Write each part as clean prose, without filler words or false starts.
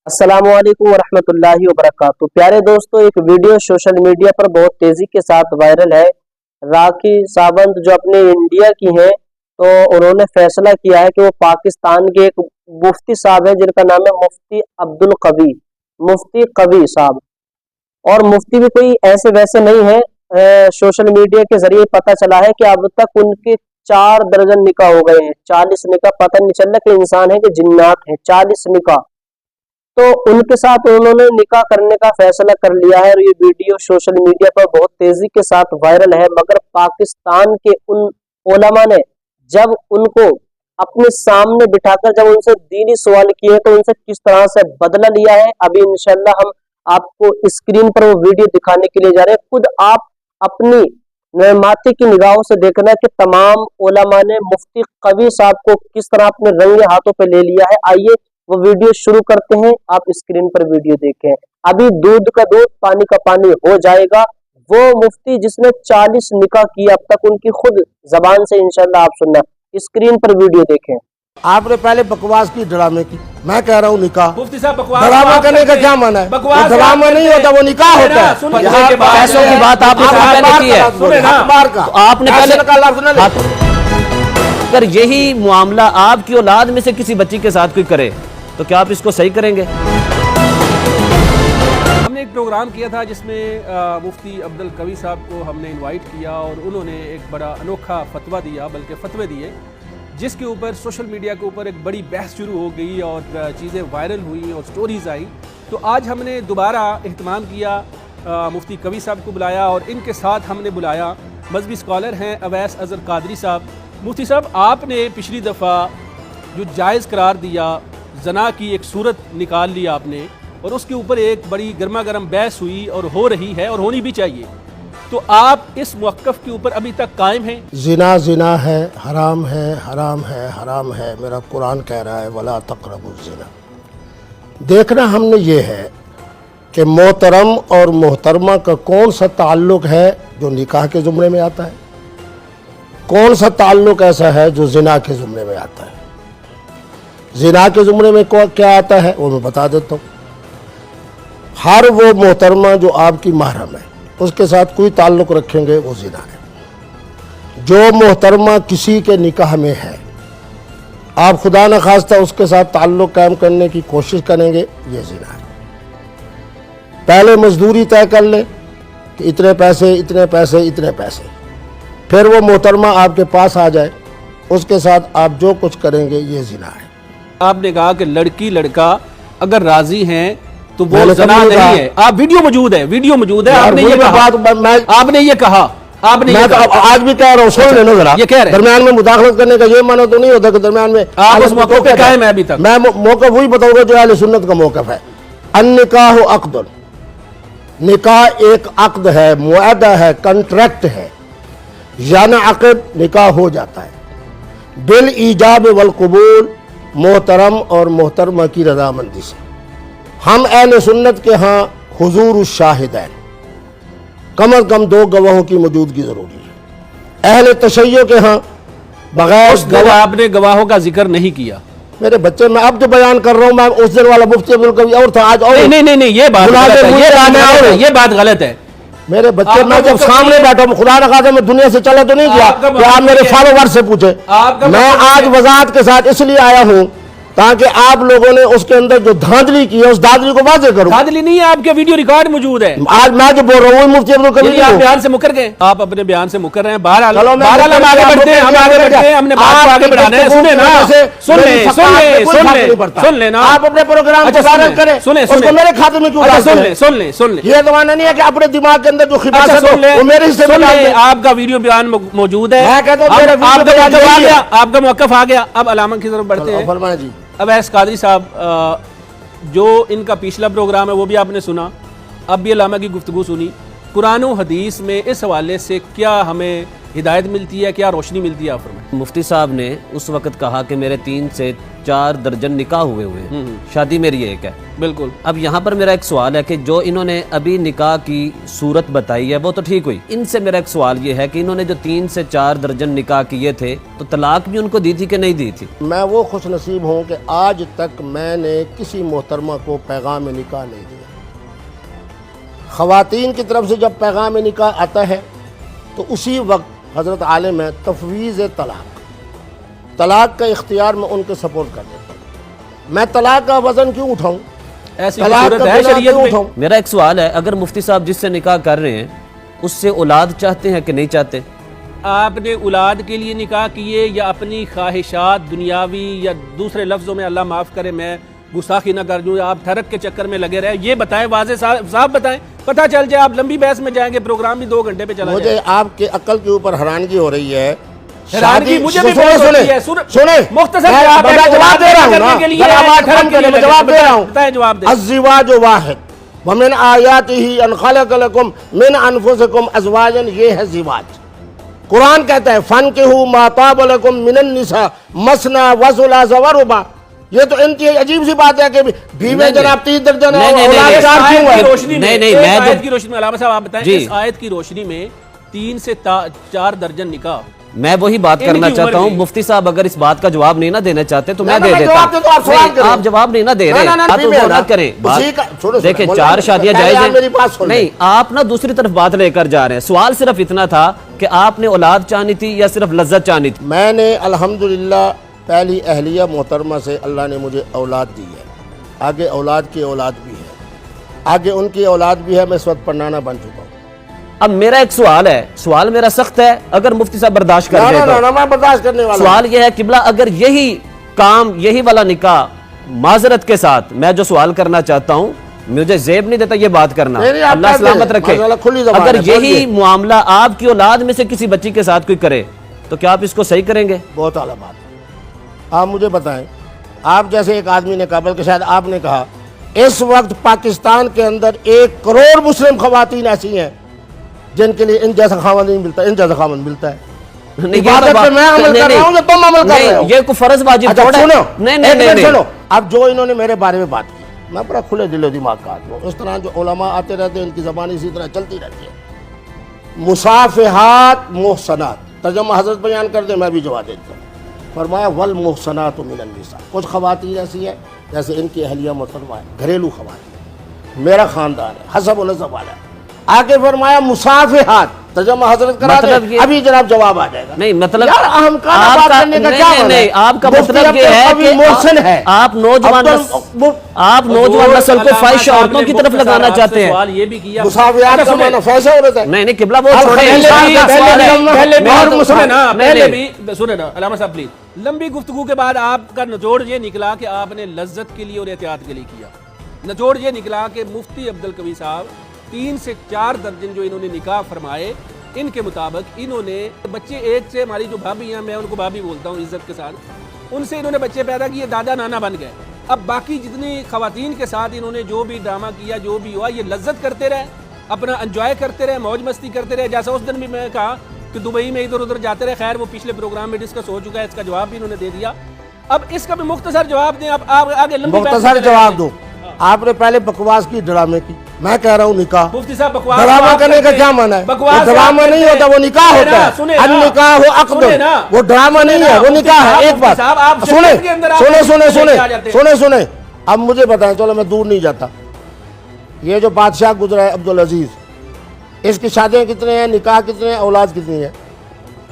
अस्सलाम वालेकुम वरहमतुल्लाहि वबरकातुहू। प्यारे दोस्तों, एक वीडियो सोशल मीडिया पर बहुत तेजी के साथ वायरल है। राखी सावंत जो अपने इंडिया की हैं, तो उन्होंने फैसला किया है कि वो पाकिस्तान के एक मुफ्ती साहब हैं जिनका नाम है मुफ्ती अब्दुल कवी, मुफ्ती कवी साहब। और मुफ्ती भी कोई ऐसे वैसे नहीं है। सोशल मीडिया के जरिए पता चला है कि अब तक उनके 4 दर्जन निकाह हो गए हैं। 40 निकाह, पता नहीं चल रहा कि इंसान है कि जिन्नात है। 40 निकाह, तो उनके साथ उन्होंने निकाह करने का फैसला कर लिया है। और ये वीडियो सोशल मीडिया पर बहुत तेजी के साथ वायरल है। मगर पाकिस्तान के उन उलमा ने जब उनको अपने सामने बिठाकर जब उनसे दीनी सवाल किए तो उनसे किस तरह से बदला लिया है, अभी इंशाल्लाह हम आपको स्क्रीन पर वो वीडियो दिखाने के लिए जा रहे हैं। खुद आप अपनी माथे की निगाहों से देखना है कि तमाम उलमा ने मुफ्ती कवी साहब को किस तरह अपने रंगे हाथों पे ले लिया है। आइए वो वीडियो शुरू करते हैं, आप स्क्रीन पर वीडियो देखें। अभी दूध का दूध पानी का पानी हो जाएगा। वो मुफ्ती जिसने 40 निकाह किए अब तक, उनकी खुद जबान से इंशाल्लाह आप सुनना। स्क्रीन पर वीडियो देखें। आपने पहले बकवास की, ड्रामे की। मैं कह रहा हूँ निकाह, मुफ्ती साहब बकवास ड्रामा करने का क्या माना है? बकवास ड्रामा नहीं होता, वो निकाह होता है। पैसों की बात आपने पहले की है। आपने पहले अगर यही मामला आपकी औलाद में से किसी बच्ची के साथ कोई करे तो क्या आप इसको सही करेंगे? हमने एक प्रोग्राम किया था जिसमें मुफ्ती अब्दुल कवी साहब को हमने इनवाइट किया और उन्होंने एक बड़ा अनोखा फतवा दिया, बल्कि फतवे दिए, जिसके ऊपर सोशल मीडिया के ऊपर एक बड़ी बहस शुरू हो गई और चीज़ें वायरल हुई और स्टोरीज आई। तो आज हमने दोबारा एहतमाम किया, मुफ्ती कवी साहब को बुलाया और इनके साथ हमने बुलाया मजहबी स्कॉलर हैं अवैस अजहर कादरी साहब। मुफ्ती साहब, आपने पिछली दफ़ा जो जायज़ करार दिया, जना की एक सूरत निकाल लिया आपने, और उसके ऊपर एक बड़ी गर्मा गर्म बहस हुई और हो रही है और होनी भी चाहिए। तो आप इस मौक़िफ़ के ऊपर अभी तक कायम हैं? जिना जिना है, हराम है, हराम है, हराम है। मेरा कुरान कह रहा है वला तक़रबुज़ ज़िना। देखना हमने ये है कि मोहतरम और मोहतरमा का कौन सा ताल्लुक़ है जो निकाह के ज़ुमरे में आता है, कौन सा ताल्लुक़ ऐसा है जो जिना के ज़ुमरे में आता है। जिना के ज़ुमरे में क्या आता है वो मैं बता देता हूँ। हर वो मोहतरमा जो आपकी महरम है उसके साथ कोई ताल्लुक़ रखेंगे वो जिना है। जो मोहतरमा किसी के निकाह में है, आप खुदा न खास्ता उसके साथ ताल्लुक़ कायम करने की कोशिश करेंगे, ये जिना है। पहले मजदूरी तय कर ले कि इतने पैसे, इतने पैसे, इतने पैसे, फिर वो मोहतरमा आपके पास आ जाए, उसके साथ आप जो कुछ करेंगे ये जिना है। आपने कहा कि लड़की लड़का अगर राजी हैं तो वो ज़ना नहीं है। आप वीडियो मौजूद है, वीडियो मौजूद है। आपने ये कहा, आपने ये कहा, आपने मैं तो आज भी कह रहा हूँ, सुन लेना जरा। ये कह रहे हैं दरमियान में मुदाखलत करने का ये माना तो नहीं होता कि दरमियान में आप उस मौके पे कायम है अभी तक। मैं मौका वही बताऊंगा जो अहले सुन्नत का मौक़िफ़ है। अन्निकाह अक़्दुन, निकाह एक अक़्द है, मुआहदा है, कंट्रैक्ट है। यानी अक़द निकाह हो जाता है बिल ईजाब वल क़बूल, मोहतरम और मोहतरमा की रज़ामंदी से। हम अहले सुन्नत के यहाँ हुज़ूर शाहिदैन, कम अज़ कम 2 गवाहों की मौजूदगी ज़रूरी है। अहले तशय्यो के यहाँ बगैर आपने गवाहों का जिक्र नहीं किया। मेरे बच्चे, मैं अब जो बयान कर रहा हूँ, मैं उस दिन वाला मुफ्ती अब्दुल कवी और था, आज और नहीं, ये बात गलत है। मेरे बच्चे, मैं जब सामने बैठा हूँ, खुदा न खास्ता मैं दुनिया से चला तो नहीं गया कि आप मेरे फॉलोवर से पूछे। मैं आज वजाहत के साथ इसलिए आया हूँ ताकि आप लोगों ने उसके अंदर जो धांधली की है उस धांधली को वाज़ेह करूं। धांधली नहीं है, आपके वीडियो रिकॉर्ड मौजूद है। आज मैं जो बोल रहा हूँ मुफ्ती अब्दुल कवी, आप बयान से मुकर गए, आप अपने बयान से मुकर रहे हैं। बहरहाल हम आगे बढ़ते हैं, हमने बात को आगे बढ़ाना है। सुने ना, सुन लेना, आप अपने प्रोग्राम को सारन करें, उसको मेरे खाते में क्यों? सुन ले। ये जमाना नहीं है कि अपने दिमाग के अंदर जो खिबासत है वो मेरे हिस्से में। आपका वीडियो बयान मौजूद है, आपका मौक़िफ़ आ गया। अब अलामा की तरफ बढ़ते हैं। फरमाएं जी। अवैस कादरी साहब, जो इनका पिछला प्रोग्राम है वो भी आपने सुना, अब भी अलामा की गुफ्तगू सुनी। कुरान और हदीस में इस हवाले से क्या हमें हिदायत मिलती है, क्या रोशनी मिलती है आप फरमाएं। मुफ्ती साहब ने उस वक्त कहा कि मेरे 3 से 4 दर्जन निकाह हुए हैं, शादी मेरी एक है। बिल्कुल। अब यहाँ पर मेरा एक सवाल है कि जो इन्होंने अभी निकाह की सूरत बताई है वो तो ठीक हुई, इनसे मेरा एक सवाल ये है कि इन्होंने जो 3 से 4 दर्जन निकाह किए थे तो तलाक भी उनको दी थी कि नहीं दी थी? मैं वो खुश नसीब हूँ कि आज तक मैंने किसी मोहतरमा को पैगाम निकाह नहीं दिया। ख़वातीन की तरफ से जब पैगाम निकाह आता है तो उसी वक्त हज़रत आलिम है तफवीज़ तलाक का इख्तियार मैं उनके सपोर्ट कर देता हूँ। मैं तलाक का वज़न क्यों उठाऊँ, ऐसी तलाक सूरत का है बिना शरीयत क्यों में। उठाऊँ? मेरा एक सवाल है, अगर मुफ्ती साहब जिससे निकाह कर रहे हैं उससे औलाद चाहते हैं कि नहीं चाहते? आपने औलाद के लिए निकाह किए या अपनी ख्वाहिशात दुनियावी या दूसरे लफ्ज़ों में अल्लाह माफ़ करे मैं गुस्ताखी ना कर दूँ, आप ठरक के चक्कर में लगे रहे, ये बताएं, वाज़े साफ बताएं, पता चल जाए। आप लंबी बहस में जाएंगे, प्रोग्राम भी 2 घंटे पे चला मुझे जाए। आपके अक्ल के ऊपर हैरानगी हो रही है। हैरानगी मुझे भी सुने बहुत सुने होती है। सुने मुख्तसर मैं जवाब है, जवाब दे रहा हूँ करने ना, के लिए जरा है, बात ठरक खत्म के करें, लिए मैं जवाब दे रहा हूँ। बताएं, जवाब दें। अज़्ज़िवाज वाहिद व मिन आयातिही अन खलक़ लकुम मिन अनफुसिकुम अज़वाजन, ये है ज़िवाज। कुरान कहता है फनकिहू मा ताब लकुम मिनन निसा मसना व सुलासा व रुबा। ये तो इनकी अजीब सी बात है कि बीवे जनाब 3 दर्जन नहीं, नहीं, औलाद नहीं, 4 आयत क्यों की है? रोशनी में, नहीं, नहीं, इस मैं आयत जो- की रोशनी में अलामा साहब आप बताएं, जी। इस आयत की रोशनी में 3 से 4 दर्जन निकाह, मैं वही बात इनकी करना उम्र चाहता हूँ। भी। मुफ्ती साहब अगर इस बात का जवाब नहीं ना देना चाहते तो मैं ना, दे मैं देता जवाब दे दूं, आप हूँ। सवाल नहीं, करें। आप जवाब नहीं ना दे रहे, ना, आप नहीं, वो मैं ना करें बात। उसी का- सुनो, देखिए सुनो, 4 शादियां पहले जायज आप मेरी बात हैं। सुन नहीं, लें। आप ना दूसरी तरफ बात लेकर जा रहे हैं। सवाल सिर्फ इतना था कि आपने औलाद चाहनी थी या सिर्फ लज्जत चाहनी थी? मैंने अल्हम्दुलिल्लाह पहली अहलिया मोहतरमा से अल्लाह ने मुझे औलाद दी है, आगे औलाद की औलाद भी है, आगे उनकी औलाद भी है। मैं इस वक्त पढ़नाना बन चुका हूँ। अब मेरा एक सवाल है, सवाल मेरा सख्त है, अगर मुफ्ती साहब बर्दाश्त कर ना दे ना तो। ना, मैं बर्दाश्त करने वाला सवाल यह है किबला, अगर यही काम यही वाला निकाह माजरत के साथ, मैं जो सवाल करना चाहता हूँ, मुझे जेब नहीं देता ये बात करना, नहीं, आप अल्लाह कहते सलामत हैं, रखे। माशाअल्लाह खुली ज़बान अगर है, यही बोलिए। मामला आपकी औलाद में से किसी बच्ची के साथ कोई करे तो क्या आप इसको सही करेंगे? बहुत आला बात। आप मुझे बताएं, आप जैसे एक आदमी ने कहा, बल्कि शायद आपने कहा, इस वक्त पाकिस्तान के अंदर 1 करोड़ मुस्लिम खवातीन ऐसी हैं जिनके लिए इन जैसा खामद नहीं मिलता, इन जैसा खामद मिलता है। नहीं, ये इबादत तो पे मैं अमल नहीं, कर रहा हूँ या तुम अमल कर नहीं, रहे हो? ये कोई फर्ज वाजिब अच्छा थोड़ा है। सुनो, नहीं एक नहीं मिनट नहीं, सुनो। अब जो इन्होंने मेरे बारे में बात की, मैं बड़ा खुले दिलो दिमाग का आदमी हूं। इस तरह जो उलमा आते रहते हैं, इनकी ज़बान इसी तरह चलती रहती है। मुसाफिहात मुहसनात, तर्जुमा हज़रत बयान कर दे, मैं भी जवाब देता हूँ। फरमाया वल मुहसनात मिनन निसा, कुछ खवातीन ऐसी हैं जैसे इनकी अहलिया मोहतरमा है, घरेलू खवातीन, मेरा ख़ानदान है, हसब व नसब वाला है। आगे फरमाया मुसाफिहात, तर्जुमा हज़रत करा मतलब दे, ये- अभी जनाब जवाब आ जाएगा। नहीं मतलब यार अहम का बात आपका करने का नहीं, क्या नहीं, मतलब नहीं, है? आपका मुफ्ती मतलब ये अब्दुल है कवी कि मोहसिन है। आप नौजवान आप नौजवान नस्ल को ख्वाहिश औरतों की तरफ लगाना चाहते हैं। सवाल ये भी किया, मुसाफियात का माना फैसा हो रहा है। नहीं नहीं किबला वो अब छोड़े, पहले इंसान भी- का पहले सवाल भी है। हम- पहले भी और हम- मुसलमान- सुने ना, नहीं, पहले नहीं। भी सुने ना अलामा साहब प्लीज। लंबी गुफ्तगू के बाद आपका निचोड़ ये निकला कि आपने लज्जत के लिए और एहतियात के लिए किया। निचोड़ ये निकला कि मुफ्ती अब्दुल कवी साहब 3 से 4 दर्जन जो इन्होंने निकाह फरमाए, इनके मुताबिक इन्होंने बच्चे, एक से हमारी जो भाभी हैं, मैं उनको भाभी बोलता हूँ इज्जत के साथ, उनसे इन्होंने बच्चे पैदा किए, दादा नाना बन गए। अब बाकी जितनी खवातीन के साथ इन्होंने जो भी ड्रामा किया, जो भी हुआ, ये लज्जत करते रहे, अपना एंजॉय करते रहे, मौज मस्ती करते रहे। जैसा उस दिन भी मैं कहा कि दुबई में इधर उधर जाते रहे, खैर वो पिछले प्रोग्राम में डिस्कस हो चुका है, इसका जवाब भी इन्होंने दे दिया। अब इसका भी मुख्तसर जवाब दें। अब आप आगे लंबी बहस मुख्तसर करते जवाब रहेंगे। दो। आपने पहले बकवास की, ड्रामे की, मैं कह रहा हूँ निकाह। मुफ्ती साहब बकवास ड्रामा आप करने का करते क्या हैं। माना है? बकवास वो ड्रामा आप नहीं करते होता, वो हैं। निकाह सुने होता ना, है। सुने अन ना। निकाह हो अक़द, सुने ना। वो ड्रामा नहीं सुने है, ना, वो मुफ्ती निकाह है। साहब, एक मुफ्ती बात साहब, आप सुने शरीयत के अंदर आप सुने सुने लेके सुने आ जाते हैं। सुने सुने अब मुझे बताएं, चलो मैं दूर नहीं जाता। ये जो बादशाह गुजरा है अब्दुल अजीज, इसकी शादियां कितने हैं, निकाह कितने हैं, औलाद कितनी है?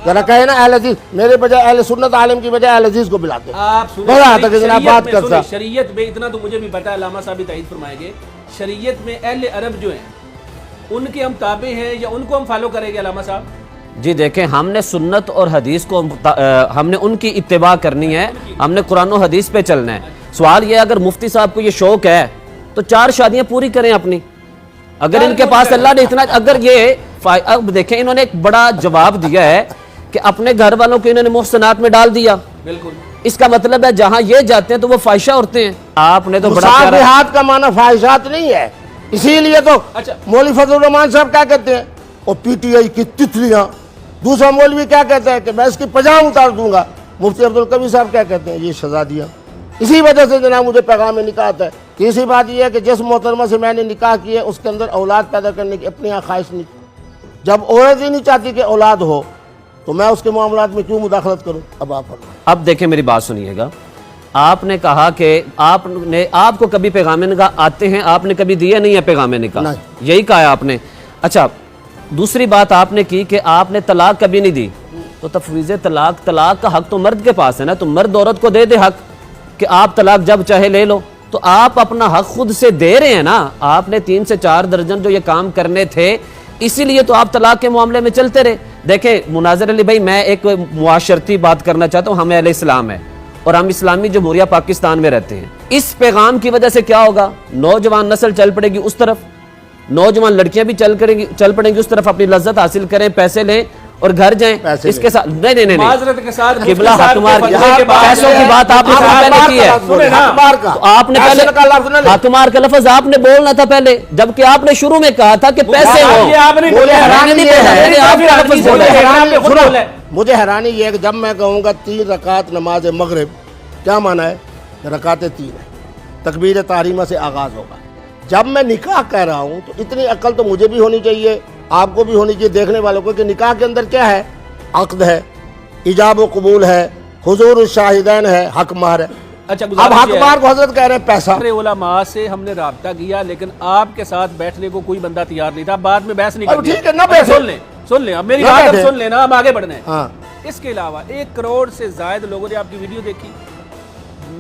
जरा कहे ना अहले हदीस, मेरे बजाय अहले सुन्नत आलिम की बजाय अहले हदीस को बुलाते हैं। आप सुने, बड़ा आता कि जनाब बात शरीयत में करता। सुने, शरीयत में इतना तो मुझे भी पता है, अल्लामा साहब भी तायीद फरमाएंगे, शरीयत में अहले अरब जो हैं उनके हम ताबे हैं या उनको हम फॉलो करेंगे अल्लामा साहब? जी देखें, हमने सुन्नत और हदीस को हमने उनकी इत्तिबा करनी है, हमने कुरान और हदीस पे चलना है। सवाल ये, अगर मुफ्ती साहब को ये शौक है तो 4 शादियां पूरी करें अपनी। अगर इनके पास अल्लाह ने इतना, अगर ये अब देखें, इन्होंने एक बड़ा जवाब दिया है कि अपने घर वालों को इन्होंने मुहसनात में डाल दिया। बिल्कुल, इसका मतलब है जहां ये जाते हैं तो वो फाहिशा औरतें हैं। आपने तो बड़ा प्यारा, मुसाफिहात का माना फाहिशात नहीं है। इसीलिए तो अच्छा। मौलवी फजलुर रहमान साहब क्या कहते हैं, वो पीटीआई की तितलियां دوسرا مولوی کیا کہتا ہے کہ میں اس کی پجام اتار دوں گا. مفتی عبدالقوی صاحب کیا کہتے ہیں؟ یہ سزا دیا. اسی وجہ سے جناب مجھے پیغام نکاح آتا ہے. تیسری بات یہ ہے کہ جس محترمہ سے میں نے نکاح کیا ہے اس کے اندر اولاد پیدا کرنے کی اپنی خواہش نہیں. جب عورت ہی نہیں چاہتی کہ اولاد ہو تو میں اس کے معاملات میں کیوں مداخلت کروں؟ اب آپ فرمائیں. اب دیکھیں میری بات سنیے گا. آپ نے کہا کہ آپ کو کبھی پیغام نکاح آتے ہیں، آپ نے کبھی دیا نہیں ہے پیغام نکاح، یہی کہا ہے آپ نے. اچھا، دوسری بات آپ نے کی کہ آپ نے طلاق کبھی نہیں دی. تو تفویض طلاق کا حق تو مرد کے پاس ہے نا. تو مرد عورت کو دے حق کہ آپ طلاق جب چاہے لے لو. تو آپ اپنا حق خود سے دے رہے ہیں نا. آپ نے 3 سے 4 درجن جو یہ کام کرنے تھے، اسی لیے تو آپ طلاق کے معاملے میں چلتے رہے. دیکھیں مناظر علی بھائی، میں ایک معاشرتی بات کرنا چاہتا ہوں. ہم اہل اسلام ہیں اور ہم اسلامی جمہوریہ پاکستان میں رہتے ہیں. اس پیغام کی وجہ سے کیا ہوگا؟ نوجوان نسل چل پڑے گی اس طرف، نوجوان لڑکیاں بھی چل پڑیں گی اس طرف، اپنی لذت حاصل کریں، پیسے لیں اور گھر جائیں. اس کے ساتھ نہیں معذرت کے ساتھ قبلہ حکمار پیسوں کی بات آپ نے پہلے کی ہے. آپ نے پہلے حکمار کا لفظ آپ نے بولنا تھا پہلے، جبکہ آپ نے شروع میں کہا تھا کہ پیسے مجھے حیرانی یہ ہے کہ جب میں کہوں گا 3 رکعت نماز مغرب، کیا معنی ہے؟ رکعتیں 3 ہیں، تکبیر تحریمہ سے آغاز ہوگا. جب میں نکاح کہہ رہا ہوں تو اتنی عقل تو مجھے بھی ہونی چاہیے، آپ کو بھی ہونی چاہیے، دیکھنے والوں کو، کہ نکاح کے اندر کیا ہے؟ عقد ہے، ایجاب و قبول ہے، حضور الشاہدین ہے، حق مہر ہے. اچھا، اب حق مہر کو حضرت کہہ رہے ہیں پیسہ. علماء سے ہم نے رابطہ کیا لیکن آپ کے ساتھ بیٹھنے کو کوئی بندہ تیار نہیں تھا. بعد میں بحث نہیں کرنی. ٹھیک ہے، نہ بیٹھے. سن لیں اب میری بات اب سن لینا، ہم آگے بڑھنے. ہاں. اس کے علاوہ 1 کروڑ سے زائد لوگوں نے آپ کی ویڈیو دیکھی.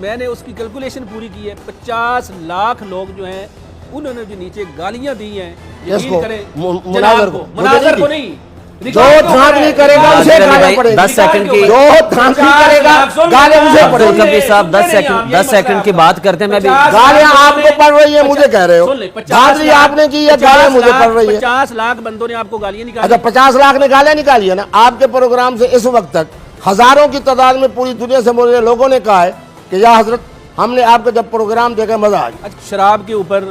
میں نے اس کی کیلکولیشن پوری کی ہے. 50 لاکھ لوگ جو ہیں انہوں نے جو نیچے گالیاں دی ہیں، یقین کریں مناظر کو نہیں، جو دھاندلی کرے گا اسے گالیاں پڑے گی. 10 سیکنڈ کی جو دھاندلی کرے گا گالیاں اسے پڑے گی. کبھی صاحب 10 سیکنڈ کی بات کرتے ہیں. میں بھی گالیاں آپ کو پڑ رہی ہیں، مجھے کہہ رہے ہو. دھاندلی آپ نے کی ہے، گالیاں مجھے پڑ رہی ہیں. 50 لاکھ بندوں نے آپ کو گالیاں نکالی. اچھا، 50 لاکھ نے گالیاں نکالی ہے نا. آپ کے پروگرام سے اس وقت تک ہزاروں کی تعداد میں پوری دنیا سے مجھے لوگوں نے کہا ہے کہ یا حضرت ہم نے آپ کا جب پروگرام دیکھا مزہ آ گیا. شراب کے اوپر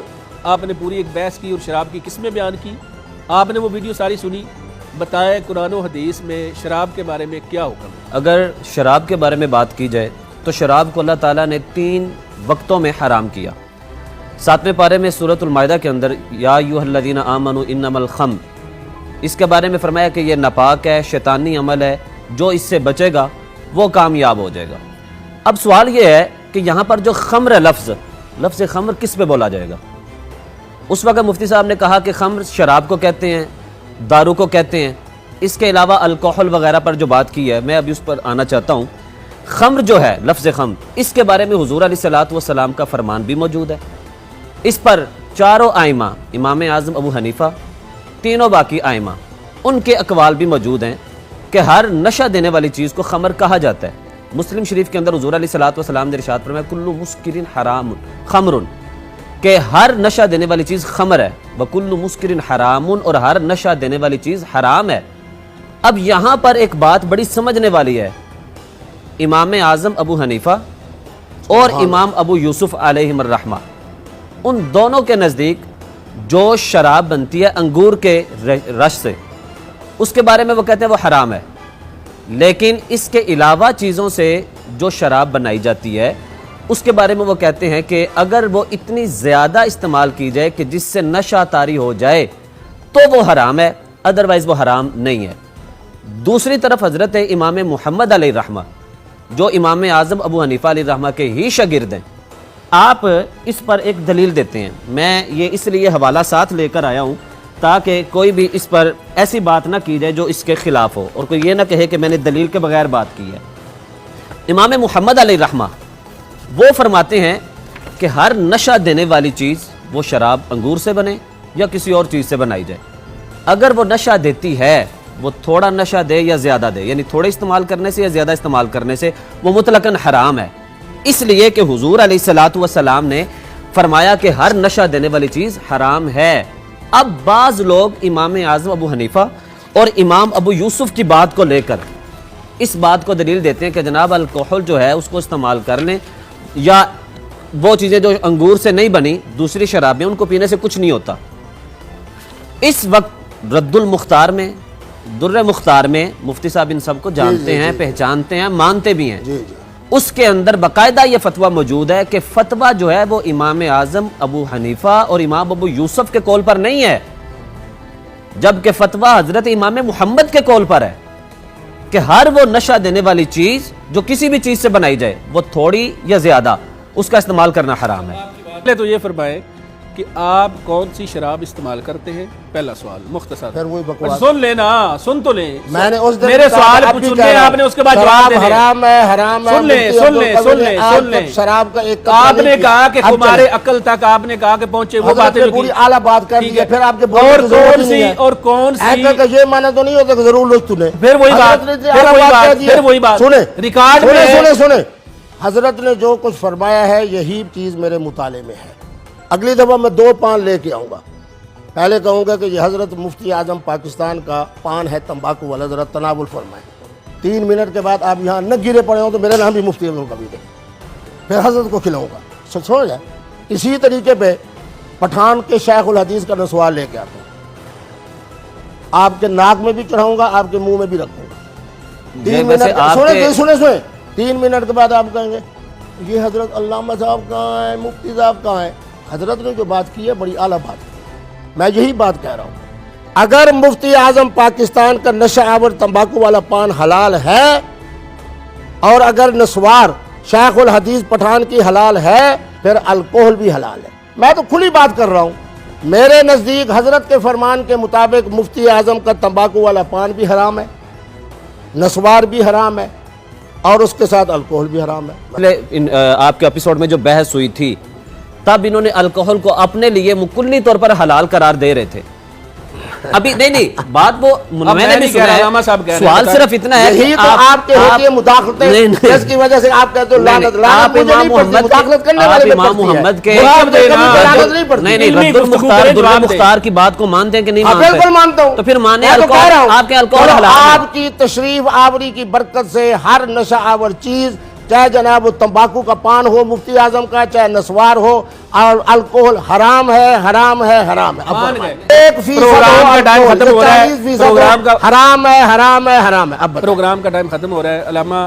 آپ نے پوری ایک بحث کی اور شراب کی قسمیں بیان کی. آپ نے وہ ویڈیو ساری سنی. بتائے قرآن و حدیث میں شراب کے بارے میں کیا حکم ہے؟ اگر شراب کے بارے میں بات کی جائے تو شراب کو اللہ تعالیٰ نے 3 وقتوں میں حرام کیا. 7ویں پارے میں سورۃ المائدہ کے اندر یا ایھا الذین آمنوا انما الخمر، اس کے بارے میں فرمایا کہ یہ ناپاک ہے، شیطانی عمل ہے، جو اس سے بچے گا وہ کامیاب ہو جائے گا. اب سوال یہ ہے کہ یہاں پر جو خمر ہے، لفظ خمر کس پہ بولا جائے گا؟ اس وقت مفتی صاحب نے کہا کہ خمر شراب کو کہتے ہیں، دارو کو کہتے ہیں. اس کے علاوہ الکحل وغیرہ پر جو بات کی ہے میں ابھی اس پر آنا چاہتا ہوں. خمر جو ہے، لفظ خمر، اس کے بارے میں حضور علیہ الصلوۃ والسلام کا فرمان بھی موجود ہے. اس پر 4 ائمہ، امام اعظم ابو حنیفہ، 3 باقی ائمہ، ان کے اقوال بھی موجود ہیں کہ ہر نشہ دینے والی چیز کو خمر کہا جاتا ہے. مسلم شریف کے اندر حضور علیہ الصلوۃ والسلام نے ارشاد فرمایا کل مسکر حرام خمر، کہ ہر نشہ دینے والی چیز خمر ہے. وَكُلُّ مُسْكِرٍ حَرَامٌ، اور ہر نشہ دینے والی چیز حرام ہے. اب یہاں پر ایک بات بڑی سمجھنے والی ہے. امام اعظم ابو حنیفہ اور امام ابو یوسف علیہم الرحمہ، ان دونوں کے نزدیک جو شراب بنتی ہے انگور کے رس سے، اس کے بارے میں وہ کہتے ہیں وہ حرام ہے. لیکن اس کے علاوہ چیزوں سے جو شراب بنائی جاتی ہے اس کے بارے میں وہ کہتے ہیں کہ اگر وہ اتنی زیادہ استعمال کی جائے کہ جس سے نشہ طاری ہو جائے تو وہ حرام ہے، ادروائز وہ حرام نہیں ہے. دوسری طرف حضرت امام محمد علیہ الرحمہ، جو امام اعظم ابو حنیفہ علیہ الرحمہ کے ہی شاگرد ہیں، آپ اس پر ایک دلیل دیتے ہیں. میں یہ اس لیے حوالہ ساتھ لے کر آیا ہوں تاکہ کوئی بھی اس پر ایسی بات نہ کی جائے جو اس کے خلاف ہو، اور کوئی یہ نہ کہے کہ میں نے دلیل کے بغیر بات کی ہے. امام محمد علیہ الرحمہ وہ فرماتے ہیں کہ ہر نشہ دینے والی چیز، وہ شراب انگور سے بنے یا کسی اور چیز سے بنائی جائے، اگر وہ نشہ دیتی ہے، وہ تھوڑا نشہ دے یا زیادہ دے، یعنی تھوڑے استعمال کرنے سے یا زیادہ استعمال کرنے سے، وہ مطلقاً حرام ہے. اس لیے کہ حضور علیہ الصلوۃ والسلام نے فرمایا کہ ہر نشہ دینے والی چیز حرام ہے. اب بعض لوگ امام اعظم ابو حنیفہ اور امام ابو یوسف کی بات کو لے کر اس بات کو دلیل دیتے ہیں کہ جناب الکحل جو ہے اس کو استعمال کر لیں، یا وہ چیزیں جو انگور سے نہیں بنی دوسری شرابیں، ان کو پینے سے کچھ نہیں ہوتا. اس وقت رد المختار میں दुर्र मुख्तार में मुफ्ती साहब इन सबको जानते हैं, पहचानते हैं, मानते भी हैं। जी जी उसके अंदर बाकायदा ये फतवा मौजूद है कि फतवा जो है वो इमाम आजम अबू हनीफा और इमाम अबू यूसुफ के कौल पर नहीं है, जबकि फतवा हजरत इमाम मुहम्मद के कौल पर है कि हर वो नशा देने वाली चीज जो किसी भी चीज से बनाई जाए, वो थोड़ी या ज्यादा, उसका इस्तेमाल करना हराम है। पहले तो ये फरमाए कि आप कौन सी शराब इस्तेमाल करते हैं, पहला सवाल मुख्तसर। फिर वही बकवास। सुन लेना, सुन तो ले। मैंने उस दिन मेरे कहा, सवाल अब भी पूछ कह ले, रहा हूं, आपने उसके बाद जवाब शराब देने। हराम है, हराम है। सुन ले, मुफ्ती सुन ले, अब्दुल सुन कबीर ले, ने आज सुन ले। तक शराब का एक कप आपने नहीं कहा कि किया। अब हमारे चले। अकल तक आपने कहा कि पहुंचे, वो हजरत बातें ने लिखी। पूरी आला बात कर ठीक दी है, है। फिर आपके और बोलने की जरूरत कौन ही नहीं सी है। और कौन सी ऐसा का ये माना तो नहीं होता कि जरूर लोग तूने फिर वही बात, हजरत ने फिर आला वही बात बात, कह दी है। फिर वही बात। सुने रिकॉर्ड में सुने है। सुने सुने हजरत ने जो कुछ फरमाया है यही चीज मेरे मुताले में है। अगली दफा मैं 2 पान लेके आऊंगा। पहले कहूंगा कि ये हजरत मुफ्ती आजम पाकिस्तान का पान है तंबाकू वाला, जरा तनावुल फरमाए। 3 मिनट के बाद आप यहाँ न गिरे पड़े हो तो मेरा नाम भी मुफ्ती अब्दुल कबीर है, फिर हजरत को खिलाऊंगा। छोड़ जाए। इसी तरीके पे पठान के शेख उल हदीस का नस्वार लेके आता हूँ, आपके नाक में भी चढ़ाऊंगा, आपके मुंह में भी रखूंगा। 3 मिनट सुने सुने सुने 3 मिनट के बाद आप कहेंगे ये हजरत अल्लामा साहब कहाँ है, मुफ्ती साहब कहाँ है। हजरत ने जो बात की है बड़ी आला बात है, मैं यही बात कह रहा हूँ। अगर मुफ्ती आजम पाकिस्तान का नशा आवर तंबाकू वाला पान हलाल है और अगर नस्वार शेख उल हदीस पठान की हलाल है, फिर अल्कोहल भी हलाल है। मैं तो खुली बात कर रहा हूँ। मेरे नज़दीक हजरत के फरमान के मुताबिक मुफ्ती आजम का तंबाकू वाला पान भी हराम है, नस्वार भी हराम है और उसके साथ अल्कोहल भी हराम है। पहले आपके एपिसोड में जो बहस हुई थी तब इन्होंने अल्कोहल को अपने लिए मुकुल्ली तौर पर हलाल करार दे रहे थे। अभी नहीं बात वो मैंने भी सुना है, सवाल सिर्फ इतना है यही तो आपके होती है मुदाखलतें, जिसकी वजह से आप कहते हो लानत। आप इमाम मोहम्मद के रद्दुल मुख्तार की बात को मानते हैं कि नहीं मानते? बिल्कुल मानता हूँ। तो फिर माने आपके अल्कोहल हलाल है। आपकी तशरीफ आवरी की बरकत से हर नशा आवर चीज, चाहे जनाब तंबाकू का पान हो मुफ्ती आजम का, चाहे नस्वार हो, और अल्कोहल हराम है, हराम है, हराम है। मान गए। 1% प्रोग्राम का टाइम खत्म हो रहा है। 40% हराम है, हराम है, हराम है। अब प्रोग्राम का टाइम खत्म हो रहा है। अल्लामा